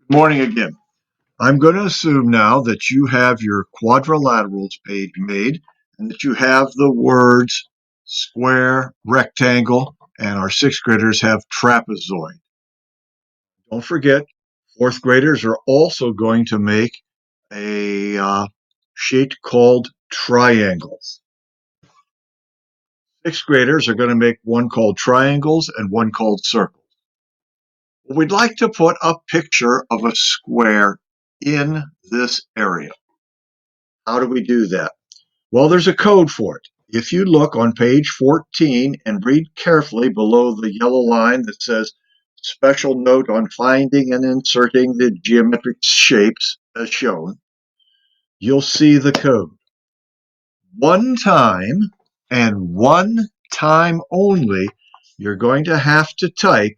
Good morning again. I'm going to assume now that you have your quadrilaterals page made and that you have the words square, rectangle, and our sixth graders have trapezoid. Don't forget, fourth graders are also going to make a sheet called triangles. Sixth graders are going to make one called triangles and one called circles. We'd like to put a picture of a square in this area. How do we do that? Well, there's a code for it. If you look on page 14 and read carefully below the yellow line that says special note on finding and inserting the geometric shapes as shown, you'll see the code. One time and one time only, you're going to have to type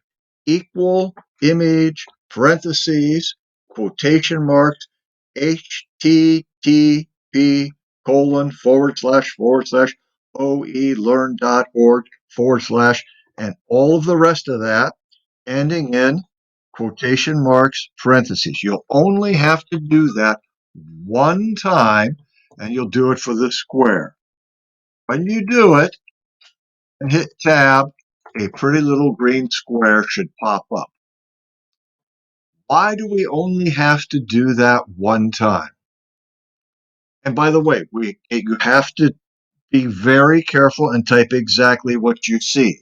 equal image parentheses quotation marks http :// oelearn.org / and all of the rest of that ending in quotation marks parentheses. You'll only have to do that one time, and you'll do it for the square. When you do it and hit tab, a pretty little green square should pop up. Why do we only have to do that one time? And by the way, you have to be very careful and type exactly what you see.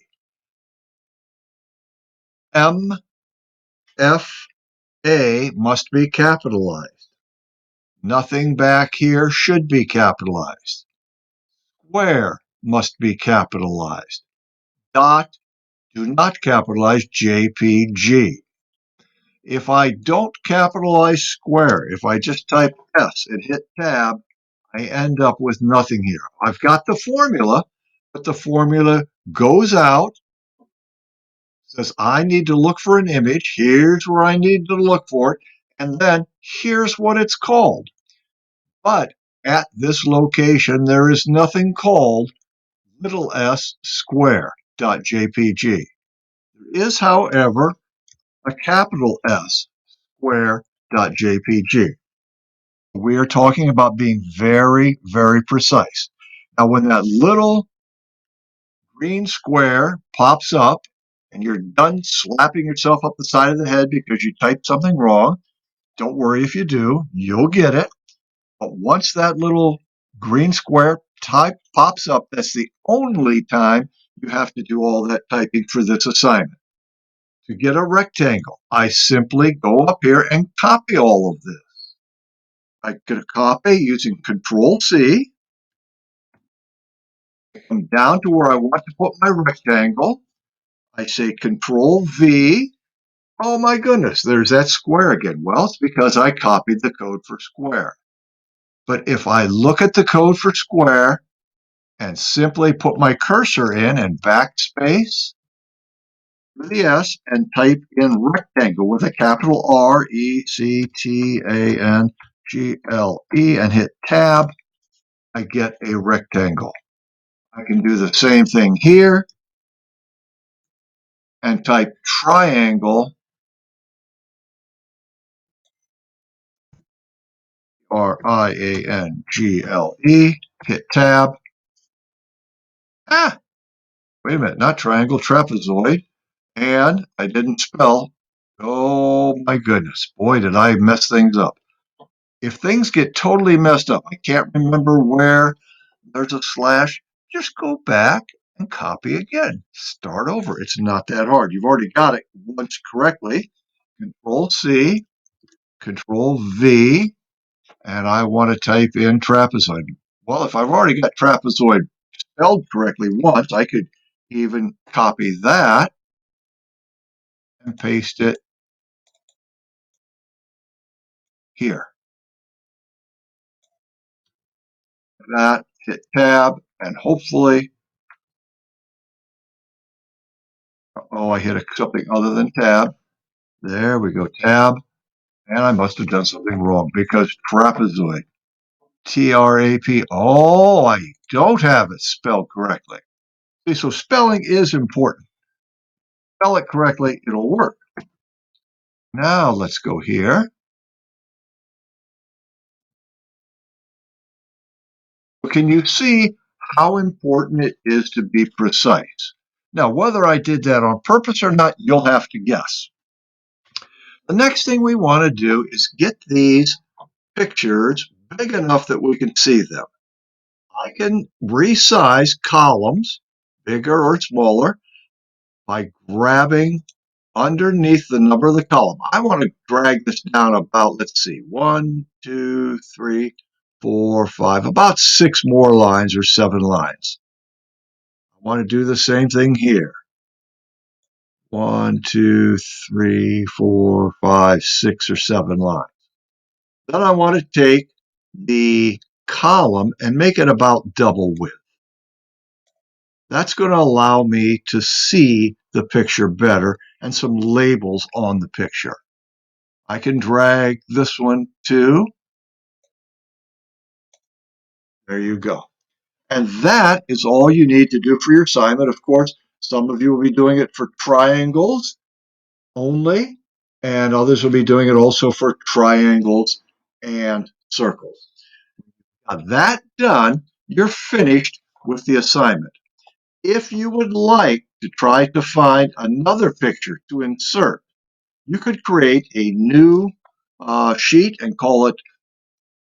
M, F, A must be capitalized. Nothing back here should be capitalized. Square must be capitalized. Dot, do not capitalize JPG. If I don't capitalize square, if I just type S and hit tab, I end up with nothing here. I've got the formula, but the formula goes out, says I need to look for an image. Here's where I need to look for it. And then here's what it's called. But at this location, there is nothing called little s square.jpg. There is, however, a capital S square.jpg. We are talking about being very, very precise. Now, when that little green square pops up and you're done slapping yourself up the side of the head because you typed something wrong, don't worry if you do, you'll get it. But once that little green square type pops up, that's the only time you have to do all that typing for this assignment. To get a rectangle, I simply go up here and copy all of this. I get a copy using Control C. I come down to where I want to put my rectangle. I say Control V. Oh my goodness, there's that square again. Well, it's because I copied the code for square. But if I look at the code for square and simply put my cursor in and backspace for the S and type in rectangle with a capital RECTANGLE and hit tab, I get a rectangle. I can do the same thing here and type triangle, RIANGLE, hit tab. Ah, wait a minute, not triangle, trapezoid. And I didn't spell. Oh my goodness, boy, did I mess things up. If things get totally messed up, I can't remember where there's a slash, just go back and copy again. Start over. It's not that hard. You've already got it once correctly. Control C, Control V, and I want to type in trapezoid. Well, if I've already got trapezoid spelled correctly once, I could even copy that and paste it here. That, hit tab, and hopefully, oh, I hit something other than tab. There we go, tab. And I must have done something wrong because trapezoid, TRAP. Oh, I don't have it spelled correctly. See, so spelling is important. Spell it correctly, it'll work. Now let's go here. Can you see how important it is to be precise? Now, whether I did that on purpose or not, you'll have to guess. The next thing we want to do is get these pictures big enough that we can see them. I can resize columns, bigger or smaller, by grabbing underneath the number of the column. I want to drag this down about, let's see, 1, 2, 3, 4, 5, about 6 more lines or 7 lines. I want to do the same thing here. 1, 2, 3, 4, 5, 6 or 7 lines. Then I want to take the column and make it about double width. That's going to allow me to see the picture better and some labels on the picture. I can drag this one too. There you go. And that is all you need to do for your assignment. Of course, some of you will be doing it for triangles only, and others will be doing it also for triangles and circles. Now that done, you're finished with the assignment. If you would like to try to find another picture to insert, you could create a new sheet and call it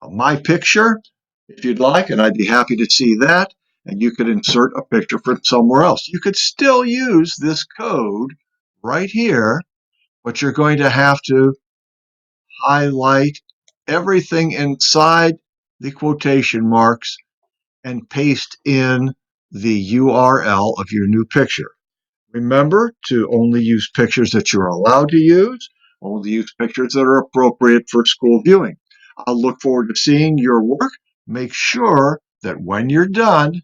My Picture if you'd like, and I'd be happy to see that. And you could insert a picture from somewhere else. You could still use this code right here, but you're going to have to highlight everything inside the quotation marks and paste in the URL of your new picture. Remember to only use pictures that you're allowed to use, only use pictures that are appropriate for school viewing. I'll look forward to seeing your work. Make sure that when you're done,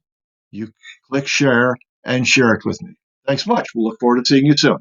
you click share and share it with me. Thanks much. We'll look forward to seeing you soon.